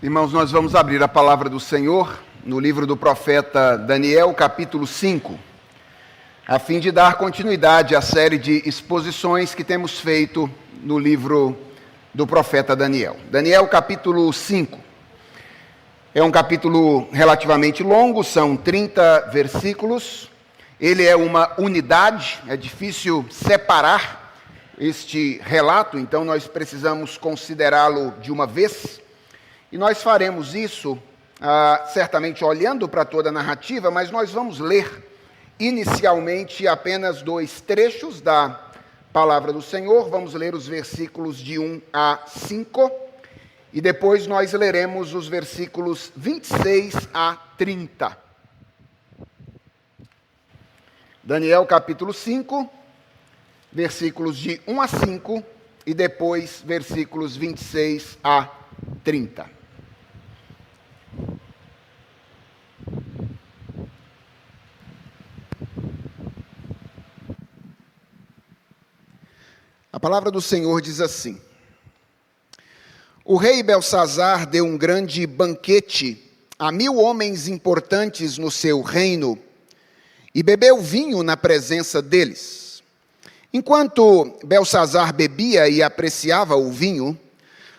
Irmãos, nós vamos abrir a palavra do Senhor no livro do profeta Daniel, capítulo 5, a fim de dar continuidade à série de exposições que temos feito no livro do profeta Daniel. Daniel, capítulo 5. É um capítulo relativamente longo, são 30 versículos. Ele é uma unidade, é difícil separar este relato, então nós precisamos considerá-lo de uma vez. E nós faremos isso, certamente olhando para toda a narrativa, mas nós vamos ler inicialmente apenas 2 trechos da palavra do Senhor. Vamos ler os versículos de 1 a 5 e depois nós leremos os versículos 26 a 30. Daniel capítulo 5, versículos de 1 a 5 e depois versículos 26 a 30. A palavra do Senhor diz assim: O rei Belsazar deu um grande banquete a 1000 homens importantes no seu reino e bebeu vinho na presença deles. Enquanto Belsazar bebia e apreciava o vinho,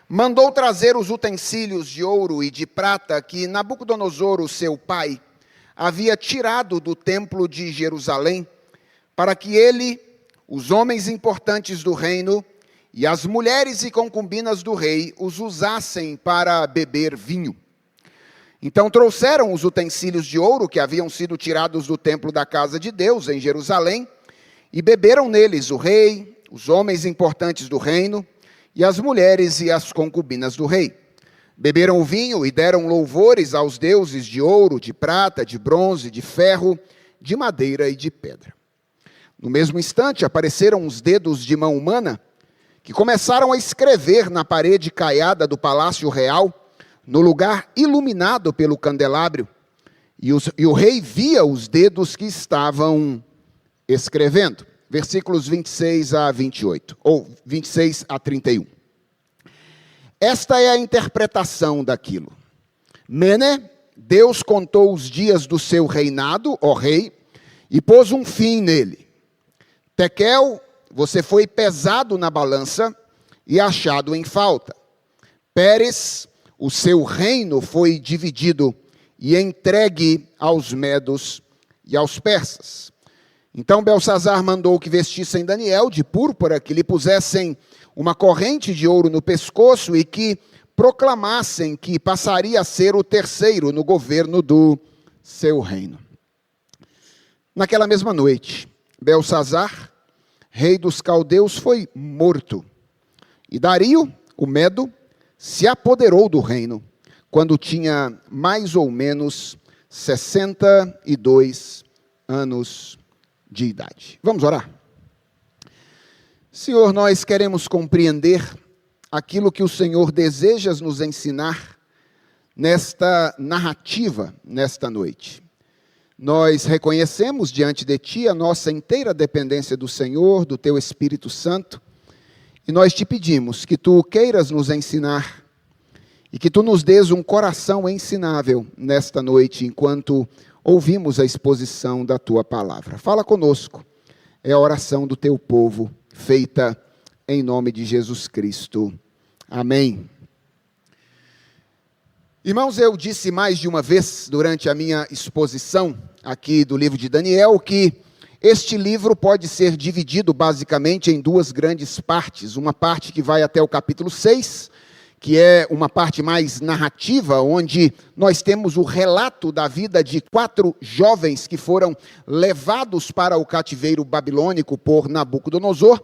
mandou trazer os utensílios de ouro e de prata que Nabucodonosor, o seu pai, havia tirado do templo de Jerusalém, para que ele, os homens importantes do reino e as mulheres e concubinas do rei os usassem para beber vinho. Então trouxeram os utensílios de ouro que haviam sido tirados do templo da casa de Deus em Jerusalém e beberam neles o rei, os homens importantes do reino e as mulheres e as concubinas do rei. Beberam o vinho e deram louvores aos deuses de ouro, de prata, de bronze, de ferro, de madeira e de pedra. No mesmo instante, apareceram os dedos de mão humana, que começaram a escrever na parede caiada do palácio real, no lugar iluminado pelo candelabro, e o rei via os dedos que estavam escrevendo. Versículos 26 a 28, ou 26 a 31. Esta é a interpretação daquilo. Mene, Deus contou os dias do seu reinado, ó rei, e pôs um fim nele. Tekel, você foi pesado na balança e achado em falta. Pérez, o seu reino foi dividido e entregue aos medos e aos persas. Então Belsazar mandou que vestissem Daniel de púrpura, que lhe pusessem uma corrente de ouro no pescoço e que proclamassem que passaria a ser o terceiro no governo do seu reino. Naquela mesma noite, Belsazar, rei dos caldeus, foi morto. E Dario, o Medo, se apoderou do reino, quando tinha mais ou menos 62 anos de idade. Vamos orar? Senhor, nós queremos compreender aquilo que o Senhor deseja nos ensinar nesta narrativa, nesta noite. Nós reconhecemos diante de Ti a nossa inteira dependência do Senhor, do Teu Espírito Santo, e nós te pedimos que Tu queiras nos ensinar e que Tu nos dês um coração ensinável nesta noite, enquanto ouvimos a exposição da Tua palavra. Fala conosco, é a oração do Teu povo, feita em nome de Jesus Cristo. Amém. Irmãos, eu disse mais de uma vez durante a minha exposição aqui do livro de Daniel que este livro pode ser dividido basicamente em 2 grandes partes. Uma parte que vai até o capítulo 6, que é uma parte mais narrativa, onde nós temos o relato da vida de 4 jovens que foram levados para o cativeiro babilônico por Nabucodonosor,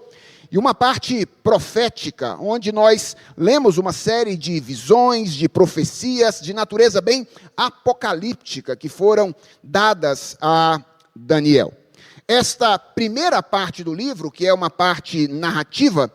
e uma parte profética, onde nós lemos uma série de visões, de profecias, de natureza bem apocalíptica, que foram dadas a Daniel. Esta primeira parte do livro, que é uma parte narrativa,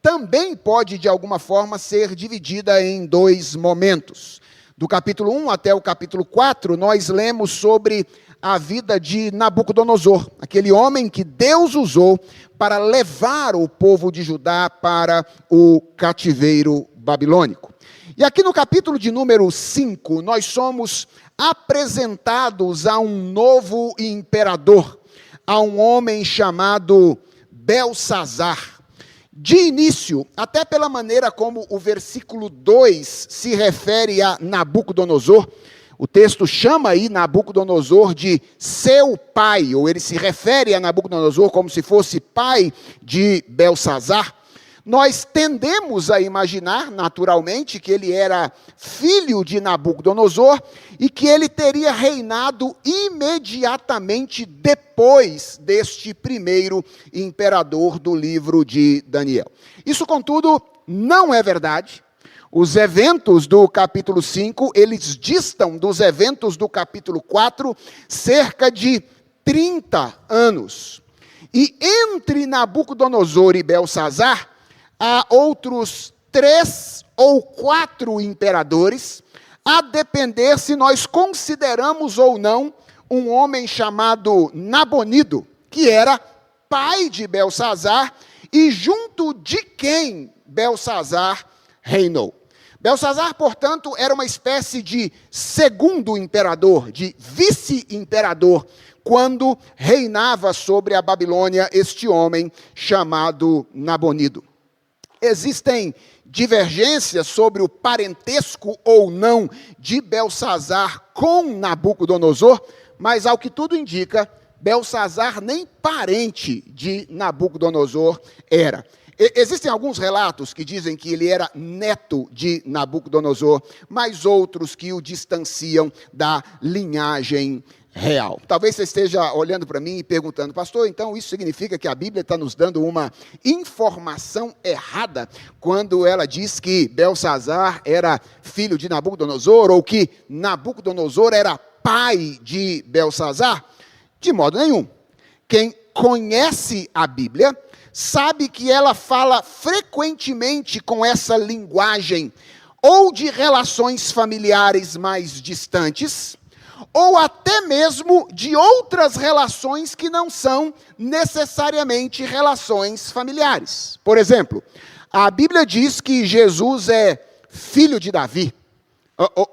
também pode, de alguma forma, ser dividida em 2 momentos. Do capítulo 1 até o capítulo 4, nós lemos sobre a vida de Nabucodonosor, aquele homem que Deus usou para levar o povo de Judá para o cativeiro babilônico. E aqui no capítulo de número 5, nós somos apresentados a um novo imperador, a um homem chamado Belsazar. De início, até pela maneira como o versículo 2 se refere a Nabucodonosor, o texto chama aí Nabucodonosor de seu pai, ou ele se refere a Nabucodonosor como se fosse pai de Belsazar. Nós tendemos a imaginar, naturalmente, que ele era filho de Nabucodonosor e que ele teria reinado imediatamente depois deste primeiro imperador do livro de Daniel. Isso, contudo, não é verdade. Os eventos do capítulo 5, eles distam dos eventos do capítulo 4 cerca de 30 anos. E entre Nabucodonosor e Belsazar, há outros 3 ou 4 imperadores, a depender se nós consideramos ou não um homem chamado Nabonido, que era pai de Belsazar e junto de quem Belsazar reinou. Belsazar, portanto, era uma espécie de segundo imperador, de vice-imperador, quando reinava sobre a Babilônia este homem chamado Nabonido. Existem divergências sobre o parentesco ou não de Belsazar com Nabucodonosor, mas ao que tudo indica, Belsazar nem parente de Nabucodonosor era. Existem alguns relatos que dizem que ele era neto de Nabucodonosor, mas outros que o distanciam da linhagem real. Talvez você esteja olhando para mim e perguntando, pastor, então isso significa que a Bíblia está nos dando uma informação errada quando ela diz que Belsazar era filho de Nabucodonosor ou que Nabucodonosor era pai de Belsazar? De modo nenhum. Quem conhece a Bíblia sabe que ela fala frequentemente com essa linguagem ou de relações familiares mais distantes, ou até mesmo de outras relações que não são necessariamente relações familiares. Por exemplo, a Bíblia diz que Jesus é filho de Davi.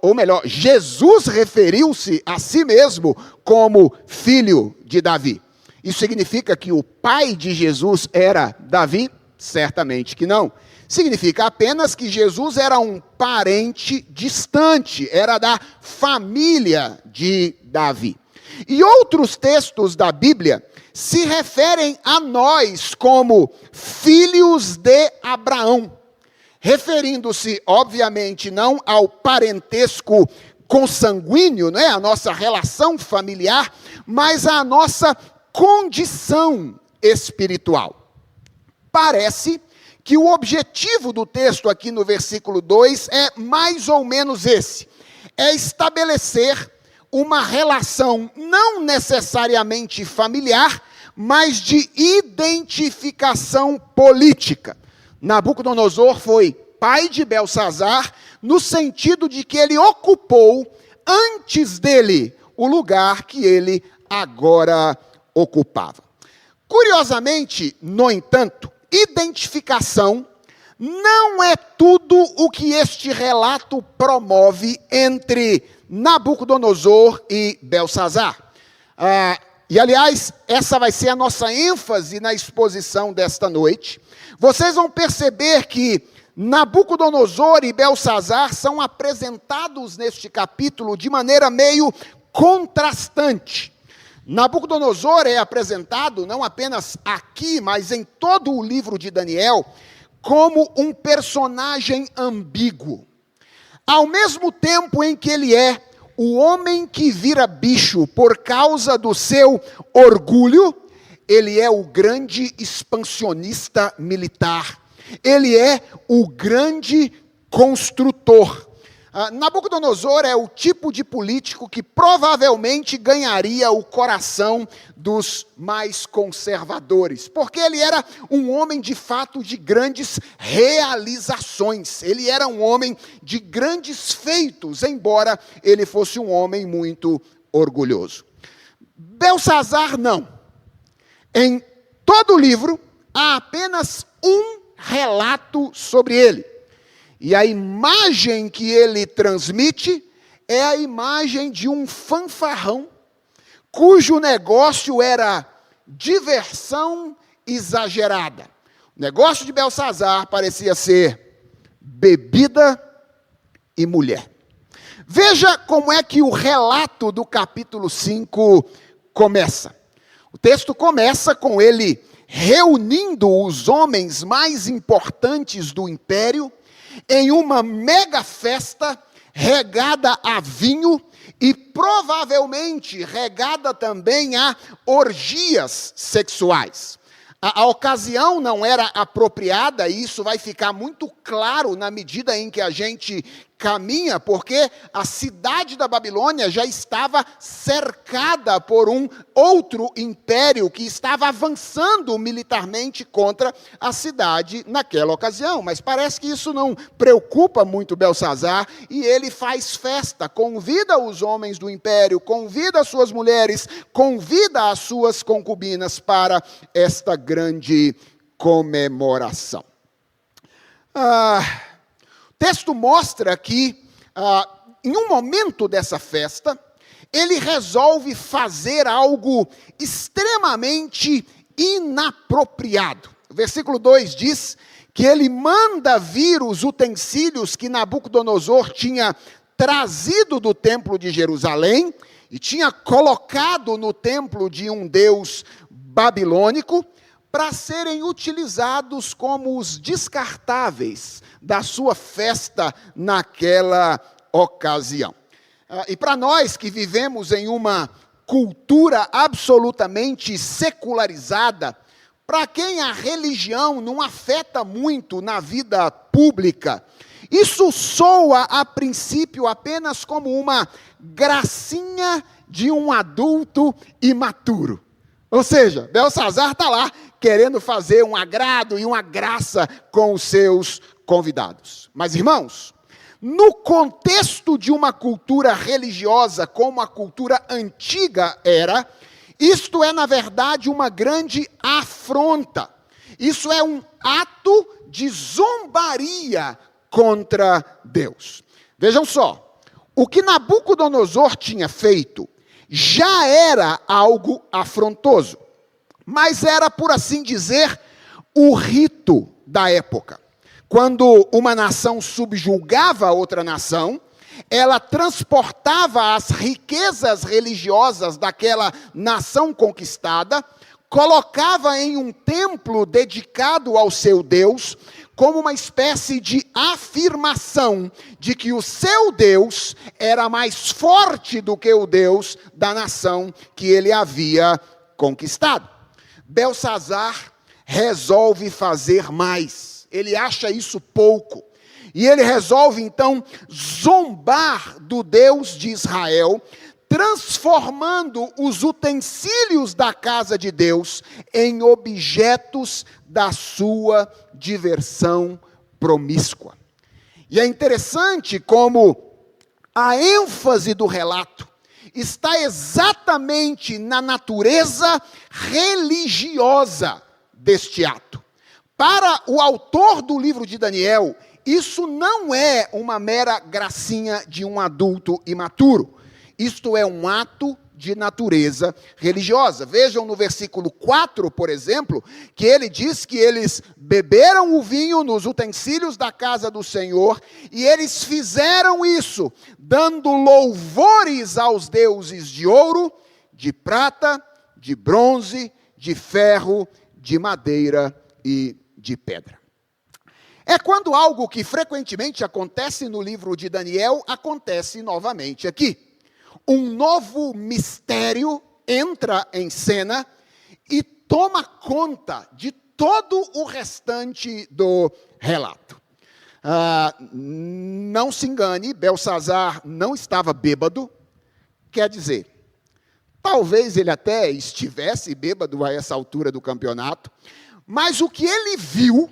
Ou melhor, Jesus referiu-se a si mesmo como filho de Davi. Isso significa que o pai de Jesus era Davi? Certamente que não. Significa apenas que Jesus era um parente distante, era da família de Davi. E outros textos da Bíblia se referem a nós como filhos de Abraão, referindo-se, obviamente, não ao parentesco consanguíneo, né, a nossa relação familiar, mas à nossa condição espiritual. Parece que o objetivo do texto aqui no versículo 2 é mais ou menos esse: é estabelecer uma relação não necessariamente familiar, mas de identificação política. Nabucodonosor foi pai de Belsazar, no sentido de que ele ocupou, antes dele, o lugar que ele agora ocupava. Curiosamente, no entanto, identificação não é tudo o que este relato promove entre Nabucodonosor e Belsazar. E, aliás, essa vai ser a nossa ênfase na exposição desta noite. Vocês vão perceber que Nabucodonosor e Belsazar são apresentados neste capítulo de maneira meio contrastante. Nabucodonosor é apresentado, não apenas aqui, mas em todo o livro de Daniel, como um personagem ambíguo. Ao mesmo tempo em que ele é o homem que vira bicho por causa do seu orgulho, ele é o grande expansionista militar. Ele é o grande construtor. Nabucodonosor é o tipo de político que provavelmente ganharia o coração dos mais conservadores, porque ele era um homem de fato de grandes realizações, ele era um homem de grandes feitos, embora ele fosse um homem muito orgulhoso. Belsazar não. Em todo o livro há apenas um relato sobre ele. E a imagem que ele transmite é a imagem de um fanfarrão, cujo negócio era diversão exagerada. O negócio de Beltsazar parecia ser bebida e mulher. Veja como é que o relato do capítulo 5 começa. O texto começa com ele reunindo os homens mais importantes do império em uma mega festa regada a vinho e provavelmente regada também a orgias sexuais. A ocasião não era apropriada, e isso vai ficar muito claro na medida em que a gente caminha, porque a cidade da Babilônia já estava cercada por um outro império que estava avançando militarmente contra a cidade naquela ocasião. Mas parece que isso não preocupa muito Beltsazar, e ele faz festa, convida os homens do império, convida as suas mulheres, convida as suas concubinas para esta grande comemoração. O texto mostra que, em um momento dessa festa, ele resolve fazer algo extremamente inapropriado. O versículo 2 diz que ele manda vir os utensílios que Nabucodonosor tinha trazido do templo de Jerusalém e tinha colocado no templo de um deus babilônico, para serem utilizados como os descartáveis da sua festa naquela ocasião. E para nós que vivemos em uma cultura absolutamente secularizada, para quem a religião não afeta muito na vida pública, isso soa a princípio apenas como uma gracinha de um adulto imaturo. Ou seja, Beltsazar está lá querendo fazer um agrado e uma graça com os seus convidados. Mas, irmãos, no contexto de uma cultura religiosa como a cultura antiga era, isto é, na verdade, uma grande afronta. Isso é um ato de zombaria contra Deus. Vejam só, o que Nabucodonosor tinha feito já era algo afrontoso, mas era, por assim dizer, o rito da época. Quando uma nação subjugava outra nação, ela transportava as riquezas religiosas daquela nação conquistada, colocava em um templo dedicado ao seu Deus, como uma espécie de afirmação de que o seu Deus era mais forte do que o Deus da nação que ele havia conquistado. Beltsazar resolve fazer mais. Ele acha isso pouco. E ele resolve, então, zombar do Deus de Israel, transformando os utensílios da casa de Deus em objetos da sua diversão promíscua. E é interessante como a ênfase do relato está exatamente na natureza religiosa deste ato. Para o autor do livro de Daniel, isso não é uma mera gracinha de um adulto imaturo. Isto é um ato de natureza religiosa. Vejam no versículo 4, por exemplo, que ele diz que eles beberam o vinho nos utensílios da casa do Senhor, e eles fizeram isso, dando louvores aos deuses de ouro, de prata, de bronze, de ferro, de madeira e de pedra. É quando algo que frequentemente acontece no livro de Daniel, acontece novamente aqui. Um novo mistério entra em cena e toma conta de todo o restante do relato. Não se engane, Beltsazar não estava bêbado, quer dizer, talvez ele até estivesse bêbado a essa altura do campeonato, mas o que ele viu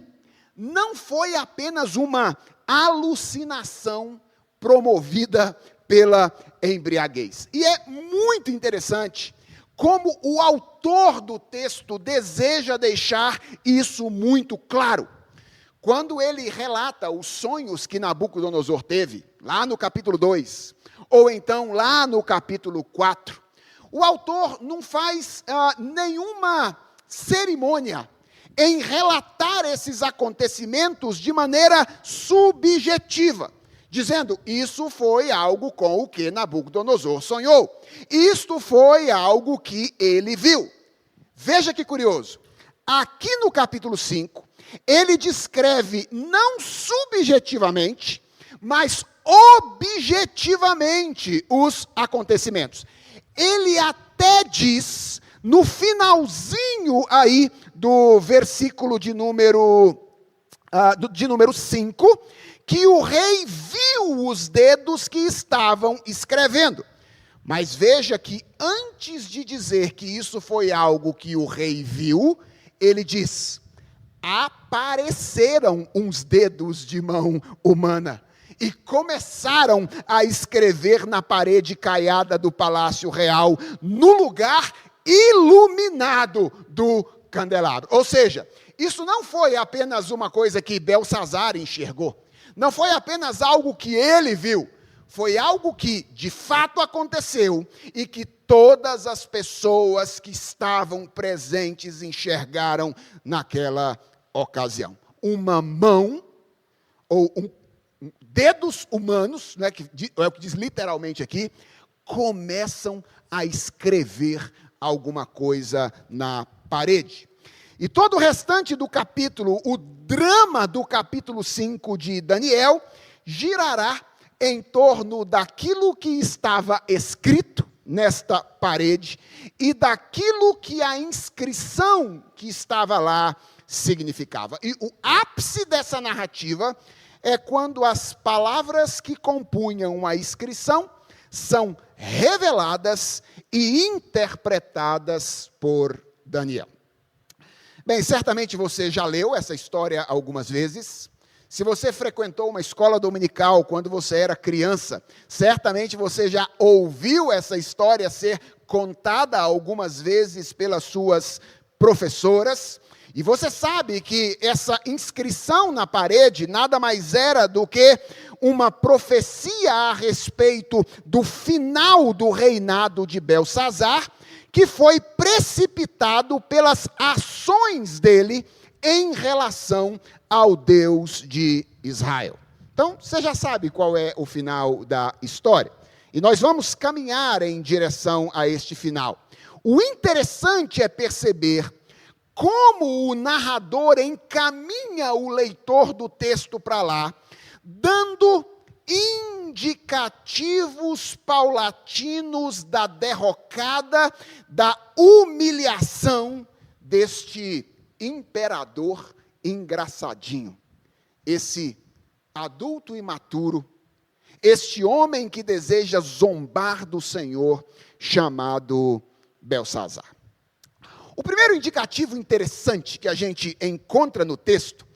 não foi apenas uma alucinação promovida pela embriaguez. E é muito interessante como o autor do texto deseja deixar isso muito claro. quando ele relata os sonhos que Nabucodonosor teve, lá no capítulo 2, ou então lá no capítulo 4, o autor não faz nenhuma cerimônia em relatar esses acontecimentos de maneira subjetiva, dizendo, isso foi algo com o que Nabucodonosor sonhou, isto foi algo que ele viu. Veja que curioso, aqui no capítulo 5, ele descreve não subjetivamente, mas objetivamente os acontecimentos. Ele até diz, no finalzinho aí do versículo de número 5, que o rei viu os dedos que estavam escrevendo. Mas veja que antes de dizer que isso foi algo que o rei viu, ele diz, apareceram uns dedos de mão humana e começaram a escrever na parede caiada do palácio real, no lugar iluminado do candelabro. Ou seja, isso não foi apenas uma coisa que Belsazar enxergou, não foi apenas algo que ele viu, foi algo que de fato aconteceu e que todas as pessoas que estavam presentes enxergaram naquela ocasião. Uma mão, ou dedos humanos, é o que diz literalmente aqui, começam a escrever alguma coisa na parede. E todo o restante do capítulo, o drama do capítulo 5 de Daniel, girará em torno daquilo que estava escrito nesta parede e daquilo que a inscrição que estava lá significava. E o ápice dessa narrativa é quando as palavras que compunham a inscrição são reveladas e interpretadas por Daniel. Bem, certamente você já leu essa história algumas vezes. Se você frequentou uma escola dominical quando você era criança, certamente você já ouviu essa história ser contada algumas vezes pelas suas professoras. E você sabe que essa inscrição na parede nada mais era do que uma profecia a respeito do final do reinado de Belsazar, que foi precipitado pelas ações dele em relação ao Deus de Israel. Então, você já sabe qual é o final da história. E nós vamos caminhar em direção a este final. O interessante é perceber como o narrador encaminha o leitor do texto para lá, dando indicativos paulatinos da derrocada, da humilhação deste imperador engraçadinho, esse adulto imaturo, este homem que deseja zombar do Senhor, chamado Belsazar. O primeiro indicativo interessante que a gente encontra no texto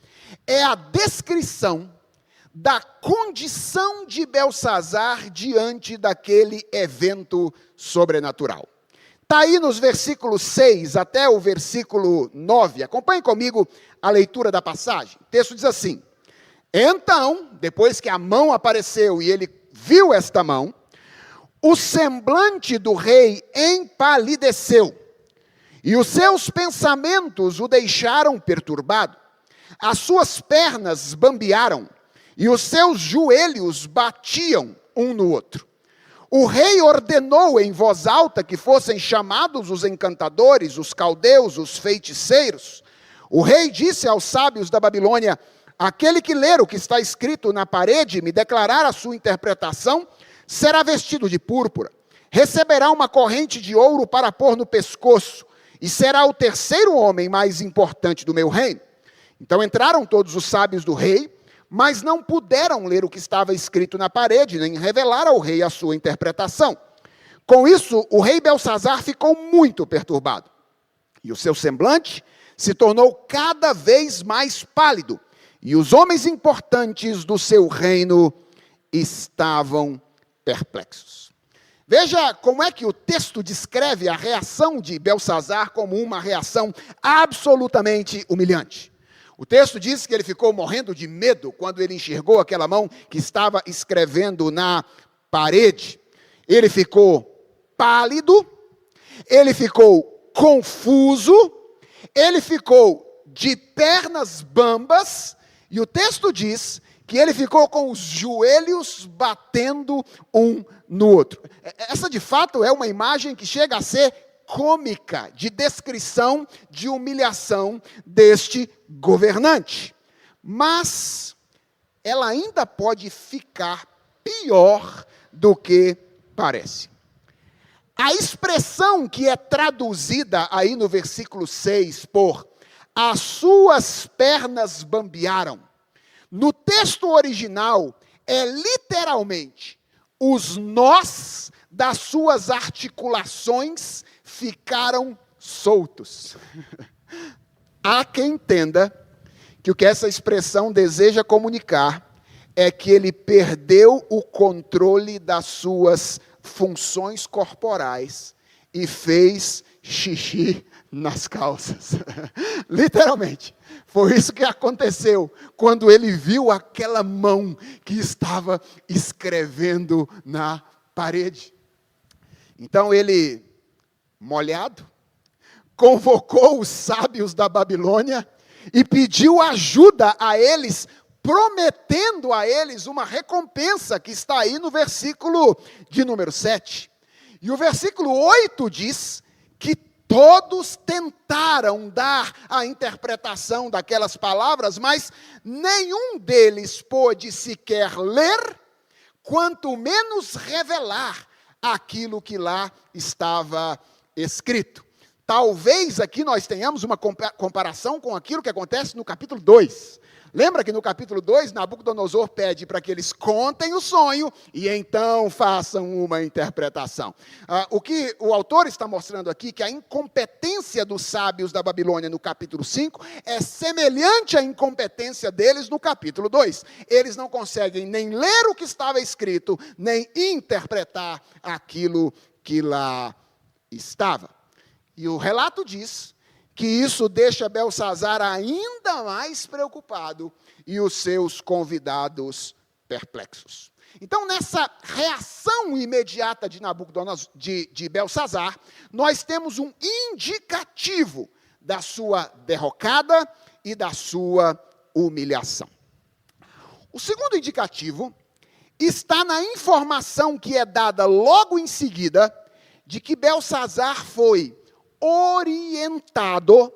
é a descrição da condição de Belsazar diante daquele evento sobrenatural. Está aí nos versículos 6 até o versículo 9. Acompanhe comigo a leitura da passagem. O texto diz assim: então, depois que a mão apareceu e ele viu esta mão, o semblante do rei empalideceu, e os seus pensamentos o deixaram perturbado. As suas pernas bambearam, e os seus joelhos batiam um no outro. O rei ordenou em voz alta que fossem chamados os encantadores, os caldeus, os feiticeiros. O rei disse aos sábios da Babilônia: aquele que ler o que está escrito na parede e me declarar a sua interpretação, será vestido de púrpura, receberá uma corrente de ouro para pôr no pescoço, e será o terceiro homem mais importante do meu reino. Então entraram todos os sábios do rei, mas não puderam ler o que estava escrito na parede, nem revelar ao rei a sua interpretação. Com isso, o rei Belsazar ficou muito perturbado, e o seu semblante se tornou cada vez mais pálido, e os homens importantes do seu reino estavam perplexos. Veja como é que o texto descreve a reação de Belsazar como uma reação absolutamente humilhante. O texto diz que ele ficou morrendo de medo quando ele enxergou aquela mão que estava escrevendo na parede. Ele ficou pálido, ele ficou confuso, ele ficou de pernas bambas, e o texto diz que ele ficou com os joelhos batendo um no outro. Essa, de fato, é uma imagem que chega a ser cômica, de descrição, de humilhação deste governante. Mas ela ainda pode ficar pior do que parece. A expressão que é traduzida aí no versículo 6 por as suas pernas bambearam, no texto original é literalmente os nós das suas articulações ficaram soltos. Há quem entenda que o que essa expressão deseja comunicar é que ele perdeu o controle das suas funções corporais e fez xixi nas calças. Literalmente. Foi isso que aconteceu quando ele viu aquela mão que estava escrevendo na parede. Então ele, molhado, convocou os sábios da Babilônia e pediu ajuda a eles, prometendo a eles uma recompensa que está aí no versículo de número 7. E o versículo 8 diz que todos tentaram dar a interpretação daquelas palavras, mas nenhum deles pôde sequer ler, quanto menos revelar aquilo que lá estava escrito. Talvez aqui nós tenhamos uma comparação com aquilo que acontece no capítulo 2. Lembra que no capítulo 2, Nabucodonosor pede para que eles contem o sonho e então façam uma interpretação. O que o autor está mostrando aqui, que a incompetência dos sábios da Babilônia no capítulo 5 é semelhante à incompetência deles no capítulo 2. Eles não conseguem nem ler o que estava escrito, nem interpretar aquilo que lá estava. E o relato diz que isso deixa Beltsazar ainda mais preocupado e os seus convidados perplexos. Então, nessa reação imediata de Nabucodonosor, de Beltsazar, nós temos um indicativo da sua derrocada e da sua humilhação. O segundo indicativo está na informação que é dada logo em seguida de que Beltsazar foi orientado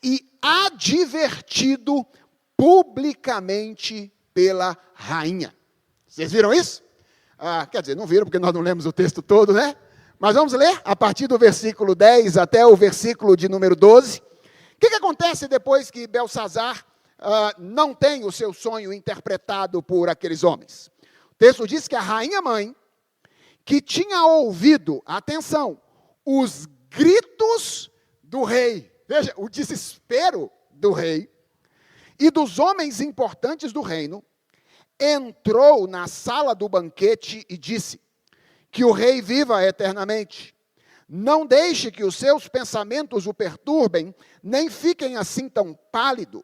e advertido publicamente pela rainha. Vocês viram isso? Quer dizer, não viram porque nós não lemos o texto todo, né? Mas vamos ler a partir do versículo 10 até o versículo de número 12. O que acontece depois que Beltsazar não tem o seu sonho interpretado por aqueles homens? O texto diz que a rainha-mãe, que tinha ouvido, atenção, os gritos do rei, veja, o desespero do rei e dos homens importantes do reino, entrou na sala do banquete e disse: que o rei viva eternamente. Não deixe que os seus pensamentos o perturbem, nem fiquem assim tão pálido.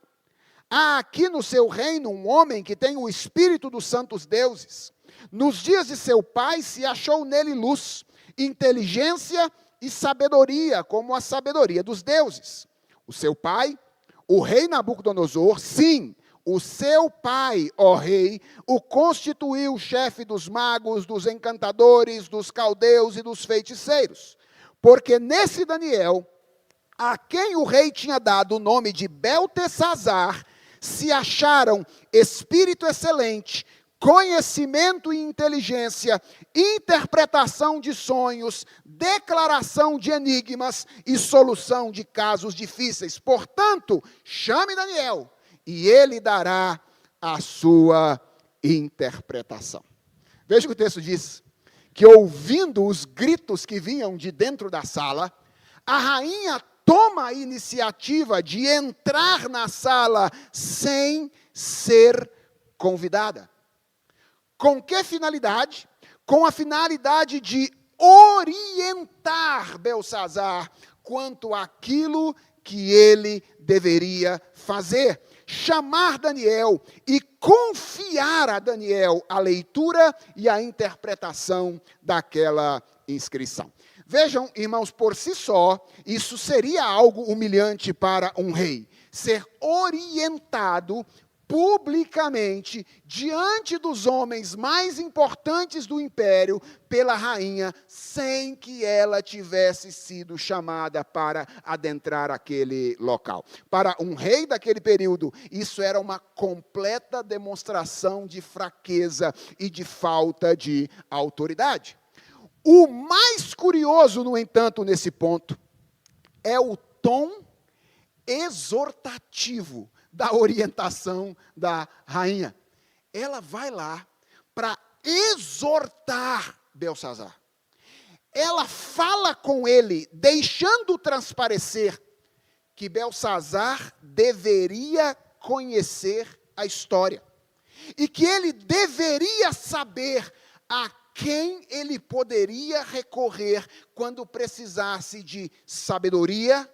Há aqui no seu reino um homem que tem o espírito dos santos deuses. Nos dias de seu pai se achou nele luz, inteligência e sabedoria, como a sabedoria dos deuses. O seu pai, o rei Nabucodonosor, sim, o seu pai, ó rei, o constituiu chefe dos magos, dos encantadores, dos caldeus e dos feiticeiros. Porque nesse Daniel, a quem o rei tinha dado o nome de Beltesazar, se acharam espírito excelente, conhecimento e inteligência, interpretação de sonhos, declaração de enigmas e solução de casos difíceis. Portanto, chame Daniel e ele dará a sua interpretação. Veja o que o texto diz, que ouvindo os gritos que vinham de dentro da sala, a rainha toma a iniciativa de entrar na sala sem ser convidada. Com que finalidade? Com a finalidade de orientar Beltsazar quanto àquilo que ele deveria fazer. chamar Daniel e confiar a Daniel a leitura e a interpretação daquela inscrição. Vejam, irmãos, por si só, isso seria algo humilhante para um rei. Ser orientado publicamente, diante dos homens mais importantes do império, pela rainha, sem que ela tivesse sido chamada para adentrar aquele local. Para um rei daquele período, isso era uma completa demonstração de fraqueza e de falta de autoridade. O mais curioso, no entanto, nesse ponto, é o tom exortativo da orientação da rainha. Ela vai lá para exortar Belsazar. Ela fala com ele, deixando transparecer que Belsazar deveria conhecer a história e que ele deveria saber a quem ele poderia recorrer quando precisasse de sabedoria,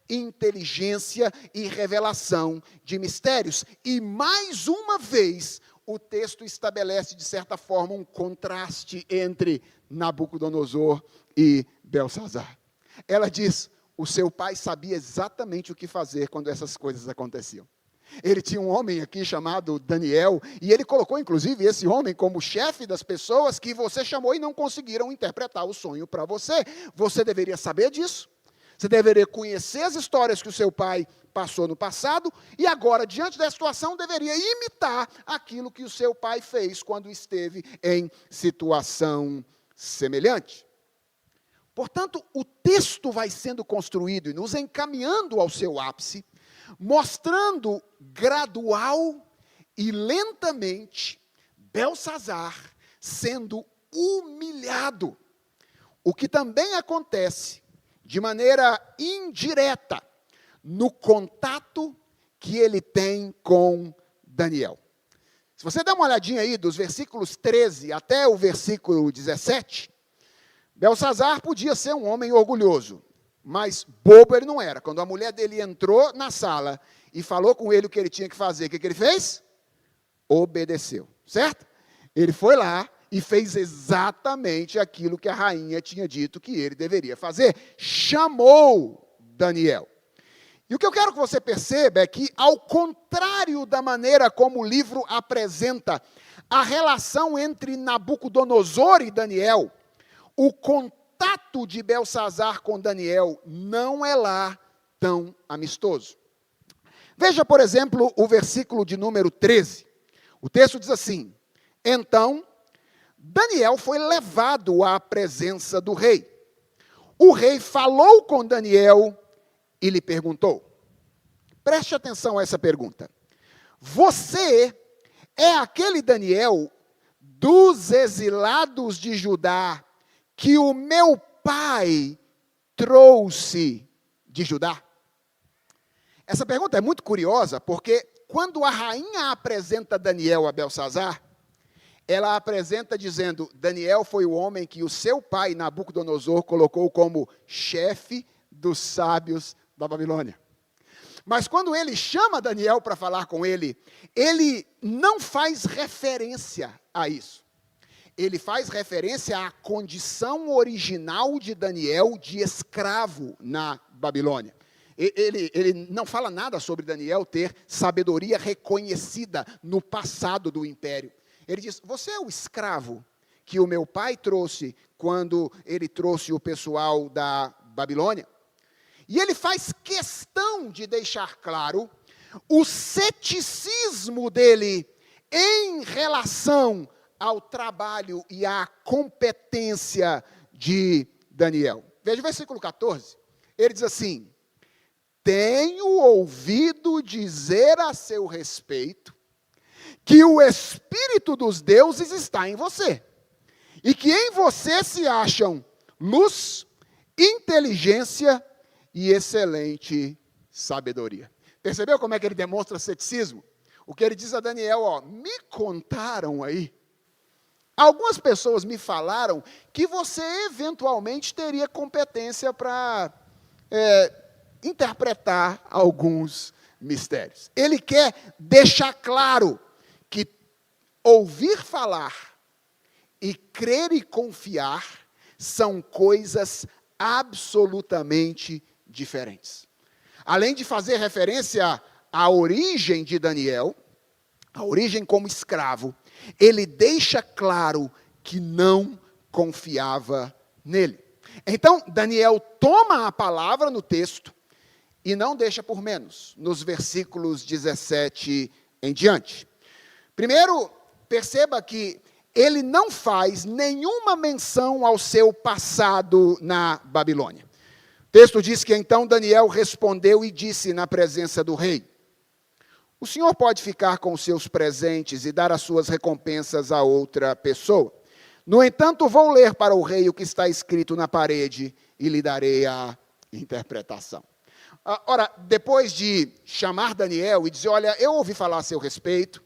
inteligência e revelação de mistérios. E mais uma vez, o texto estabelece, de certa forma, um contraste entre Nabucodonosor e Belsazar. Ela diz, o seu pai sabia exatamente o que fazer quando essas coisas aconteciam. Ele tinha um homem aqui chamado Daniel, e ele colocou, inclusive, esse homem como chefe das pessoas que você chamou e não conseguiram interpretar o sonho para você. Você deveria saber disso. Você deveria conhecer as histórias que o seu pai passou no passado, e agora, diante da situação, deveria imitar aquilo que o seu pai fez quando esteve em situação semelhante. Portanto, o texto vai sendo construído e nos encaminhando ao seu ápice, mostrando gradual e lentamente Belsazar sendo humilhado, o que também acontece de maneira indireta no contato que ele tem com Daniel. Se você der uma olhadinha aí dos versículos 13 até o versículo 17, Belsazar podia ser um homem orgulhoso, mas bobo ele não era. Quando a mulher dele entrou na sala e falou com ele o que ele tinha que fazer, o que ele fez? Obedeceu, certo? Ele foi lá e fez exatamente aquilo que a rainha tinha dito que ele deveria fazer. Chamou Daniel. E o que eu quero que você perceba é que, ao contrário da maneira como o livro apresenta a relação entre Nabucodonosor e Daniel, o contato de Belsazar com Daniel não é lá tão amistoso. Veja, por exemplo, o versículo de número 13. O texto diz assim: então Daniel foi levado à presença do rei. O rei falou com Daniel e lhe perguntou. Preste atenção a essa pergunta. Você é aquele Daniel dos exilados de Judá que o meu pai trouxe de Judá? Essa pergunta é muito curiosa, porque quando a rainha apresenta Daniel a Belsazar, ela apresenta dizendo, Daniel foi o homem que o seu pai, Nabucodonosor, colocou como chefe dos sábios da Babilônia. Mas quando ele chama Daniel para falar com ele, ele não faz referência a isso. Ele faz referência à condição original de Daniel de escravo na Babilônia. Ele não fala nada sobre Daniel ter sabedoria reconhecida no passado do império. Ele diz, você é o escravo que o meu pai trouxe quando ele trouxe o pessoal da Babilônia? E ele faz questão de deixar claro o ceticismo dele em relação ao trabalho e à competência de Daniel. Veja o versículo 14. Ele diz assim, tenho ouvido dizer a seu respeito que o Espírito dos deuses está em você, e que em você se acham luz, inteligência e excelente sabedoria. Percebeu como é que ele demonstra ceticismo? O que ele diz a Daniel, me contaram aí, algumas pessoas me falaram que você eventualmente teria competência para interpretar alguns mistérios. Ele quer deixar claro que ouvir falar e crer e confiar são coisas absolutamente diferentes. Além de fazer referência à origem de Daniel, a origem como escravo, ele deixa claro que não confiava nele. Então, Daniel toma a palavra no texto e não deixa por menos, nos versículos 17 em diante. Primeiro, perceba que ele não faz nenhuma menção ao seu passado na Babilônia. O texto diz que então Daniel respondeu e disse na presença do rei: o senhor pode ficar com os seus presentes e dar as suas recompensas a outra pessoa. No entanto, vou ler para o rei o que está escrito na parede e lhe darei a interpretação. Ora, depois de chamar Daniel e dizer, olha, eu ouvi falar a seu respeito,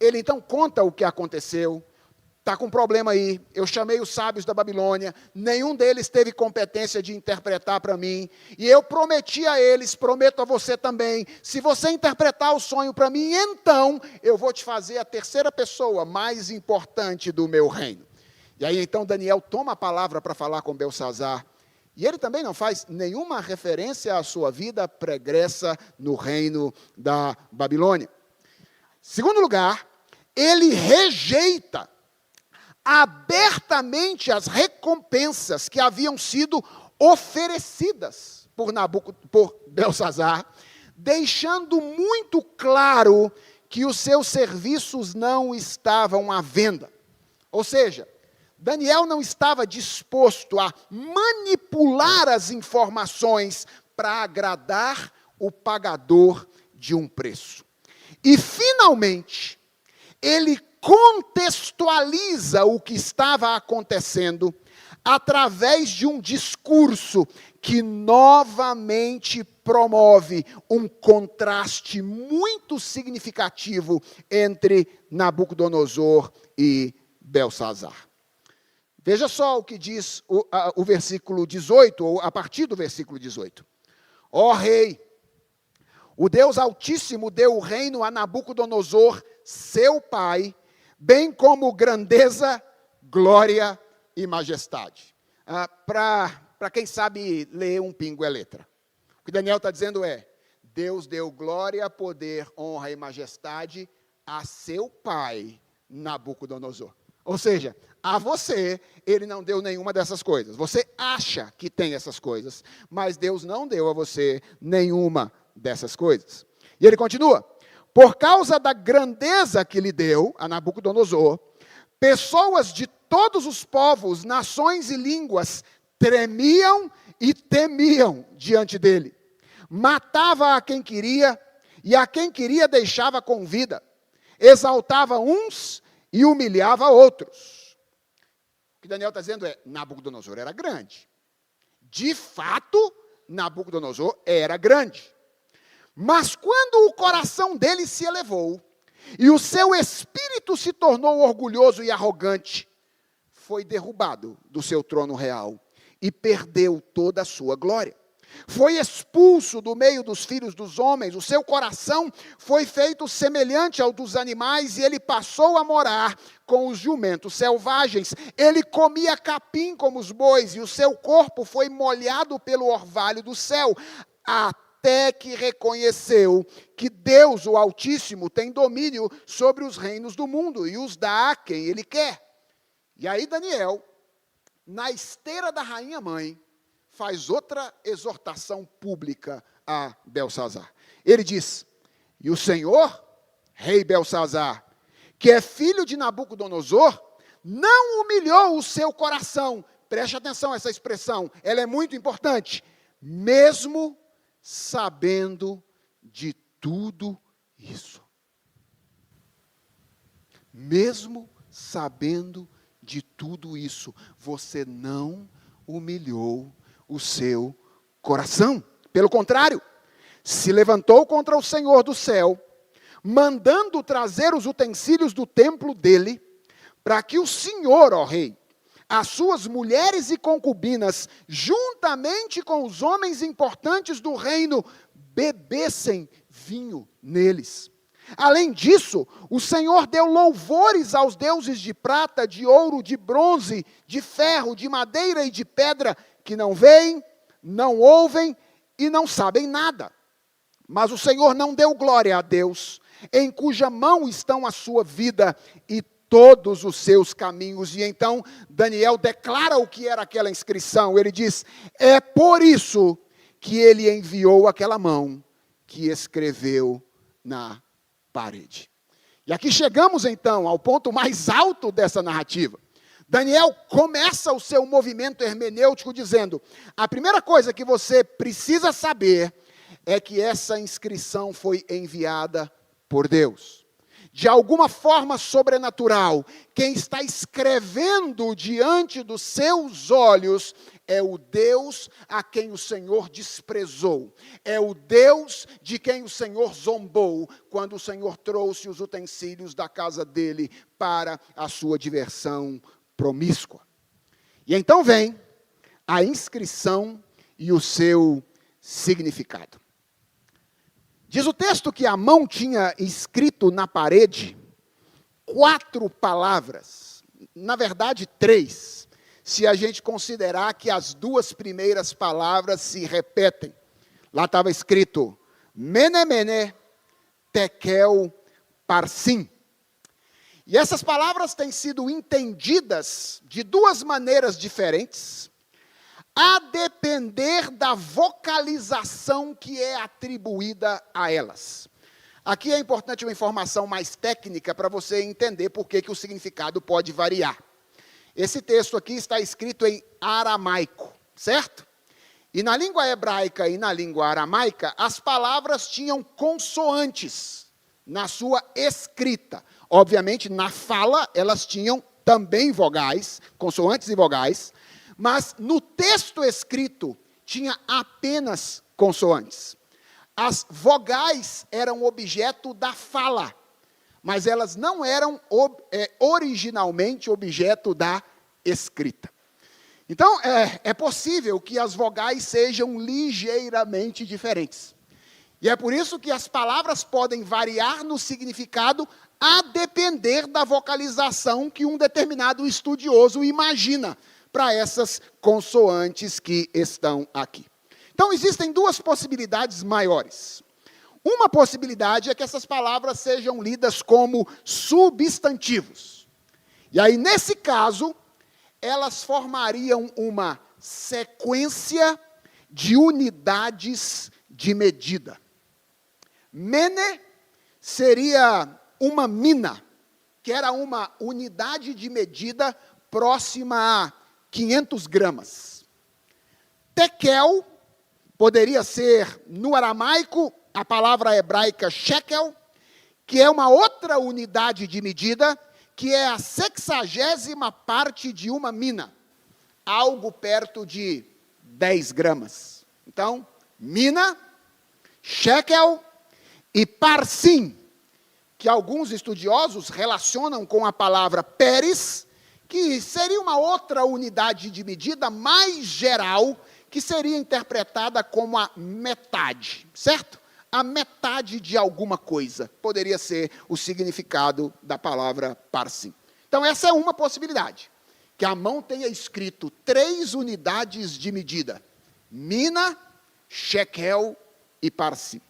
ele então conta o que aconteceu. Está com um problema aí, eu chamei os sábios da Babilônia, nenhum deles teve competência de interpretar para mim, e eu prometi a eles, prometo a você também, se você interpretar o sonho para mim, então eu vou te fazer a terceira pessoa mais importante do meu reino. E aí então Daniel toma a palavra para falar com Beltsazar, e ele também não faz nenhuma referência à sua vida pregressa no reino da Babilônia. Segundo lugar, ele rejeita abertamente as recompensas que haviam sido oferecidas por Beltsazar, deixando muito claro que os seus serviços não estavam à venda. Ou seja, Daniel não estava disposto a manipular as informações para agradar o pagador de um preço. E, finalmente, ele contextualiza o que estava acontecendo através de um discurso que novamente promove um contraste muito significativo entre Nabucodonosor e Beltsazar. Veja só o que diz o versículo 18, ou a partir do versículo 18. Ó rei, o Deus Altíssimo deu o reino a Nabucodonosor, seu pai, bem como grandeza, glória e majestade. Para quem sabe ler um pingo é letra. O que Daniel está dizendo é, Deus deu glória, poder, honra e majestade a seu pai, Nabucodonosor. Ou seja, a você, ele não deu nenhuma dessas coisas. Você acha que tem essas coisas, mas Deus não deu a você nenhuma dessas coisas. E ele continua, por causa da grandeza que lhe deu a Nabucodonosor, pessoas de todos os povos, nações e línguas tremiam e temiam diante dele. Matava a quem queria e a quem queria deixava com vida. Exaltava uns e humilhava outros. O que Daniel está dizendo é, Nabucodonosor era grande. De fato, Nabucodonosor era grande. Mas quando o coração dele se elevou, e o seu espírito se tornou orgulhoso e arrogante, foi derrubado do seu trono real, e perdeu toda a sua glória. Foi expulso do meio dos filhos dos homens, o seu coração foi feito semelhante ao dos animais, e ele passou a morar com os jumentos selvagens. Ele comia capim como os bois, e o seu corpo foi molhado pelo orvalho do céu, até que reconheceu que Deus, o Altíssimo, tem domínio sobre os reinos do mundo, e os dá a quem ele quer. E aí Daniel, na esteira da rainha mãe, faz outra exortação pública a Beltsazar. Ele diz, e o Senhor, rei Beltsazar, que é filho de Nabucodonosor, não humilhou o seu coração. Preste atenção a essa expressão, ela é muito importante. Mesmo sabendo de tudo isso. Mesmo sabendo de tudo isso, você não humilhou o seu coração. Pelo contrário, se levantou contra o Senhor do céu, mandando trazer os utensílios do templo dele, para que o Senhor, ó rei, as suas mulheres e concubinas, juntamente com os homens importantes do reino, bebessem vinho neles. Além disso, o Senhor deu louvores aos deuses de prata, de ouro, de bronze, de ferro, de madeira e de pedra, que não veem, não ouvem e não sabem nada. Mas o Senhor não deu glória a Deus, em cuja mão estão a sua vida e todos os seus caminhos. E então Daniel declara o que era aquela inscrição. Ele diz: é por isso que ele enviou aquela mão que escreveu na parede. E aqui chegamos então ao ponto mais alto dessa narrativa. Daniel começa o seu movimento hermenêutico dizendo: a primeira coisa que você precisa saber é que essa inscrição foi enviada por Deus. De alguma forma sobrenatural, quem está escrevendo diante dos seus olhos é o Deus a quem o Senhor desprezou. É o Deus de quem o Senhor zombou, quando o Senhor trouxe os utensílios da casa dele para a sua diversão promíscua. E então vem a inscrição e o seu significado. Diz o texto que a mão tinha escrito na parede 4 palavras, na verdade 3, se a gente considerar que as 2 primeiras palavras se repetem. Lá estava escrito Mene, Mene, Tekel, Parsim. E essas palavras têm sido entendidas de 2 maneiras diferentes, a depender da vocalização que é atribuída a elas. Aqui é importante uma informação mais técnica para você entender por que o significado pode variar. Esse texto aqui está escrito em aramaico, certo? E na língua hebraica e na língua aramaica, as palavras tinham consoantes na sua escrita. Obviamente, na fala, elas tinham também vogais, consoantes e vogais, mas no texto escrito tinha apenas consoantes. As vogais eram objeto da fala, mas elas não eram originalmente objeto da escrita. Então, é possível que as vogais sejam ligeiramente diferentes. E é por isso que as palavras podem variar no significado a depender da vocalização que um determinado estudioso imagina para essas consoantes que estão aqui. Então, existem 2 possibilidades maiores. Uma possibilidade é que essas palavras sejam lidas como substantivos. E aí, nesse caso, elas formariam uma sequência de unidades de medida. Mene seria uma mina, que era uma unidade de medida próxima a 500 gramas. Tekel poderia ser, no aramaico, a palavra hebraica shekel, que é uma outra unidade de medida, que é a 60ª parte de uma mina, algo perto de 10 gramas. Então, mina, shekel e parsim, que alguns estudiosos relacionam com a palavra peres, que seria uma outra unidade de medida mais geral, que seria interpretada como a metade, certo? A metade de alguma coisa, poderia ser o significado da palavra parsim. Então, essa é uma possibilidade, que a mão tenha escrito 3 unidades de medida, mina, shekel e parsim.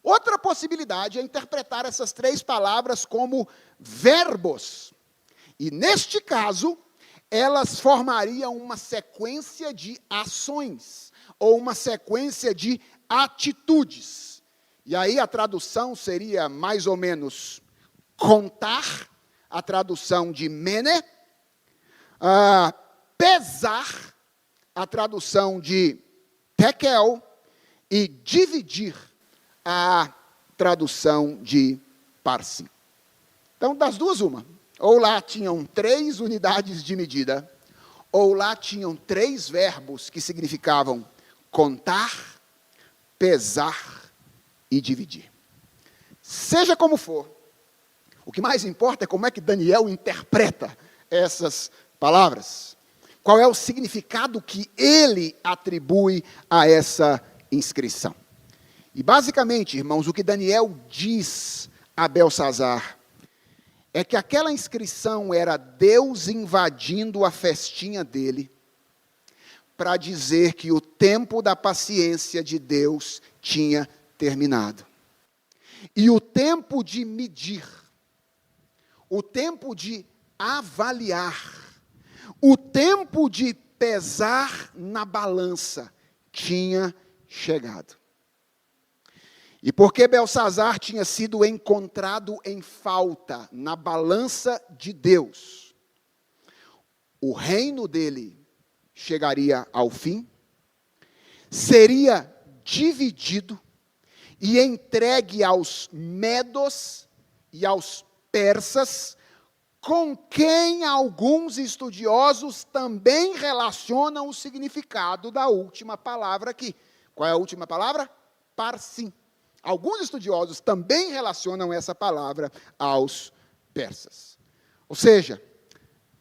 Outra possibilidade é interpretar essas 3 palavras como verbos. E, neste caso, elas formariam uma sequência de ações, ou uma sequência de atitudes. E aí a tradução seria mais ou menos contar, a tradução de mene, pesar, a tradução de tekel, e dividir, a tradução de parsim. Então, das 2, uma. Ou lá tinham 3 unidades de medida, ou lá tinham 3 verbos que significavam contar, pesar e dividir. Seja como for, o que mais importa é como é que Daniel interpreta essas palavras. Qual é o significado que ele atribui a essa inscrição. E basicamente, irmãos, o que Daniel diz a Belsazar é que aquela inscrição era Deus invadindo a festinha dele para dizer que o tempo da paciência de Deus tinha terminado. E o tempo de medir, o tempo de avaliar, o tempo de pesar na balança tinha chegado. E porque Belsazar tinha sido encontrado em falta na balança de Deus, o reino dele chegaria ao fim, seria dividido e entregue aos medos e aos persas, com quem alguns estudiosos também relacionam o significado da última palavra aqui. Qual é a última palavra? Parsim. Alguns estudiosos também relacionam essa palavra aos persas. Ou seja,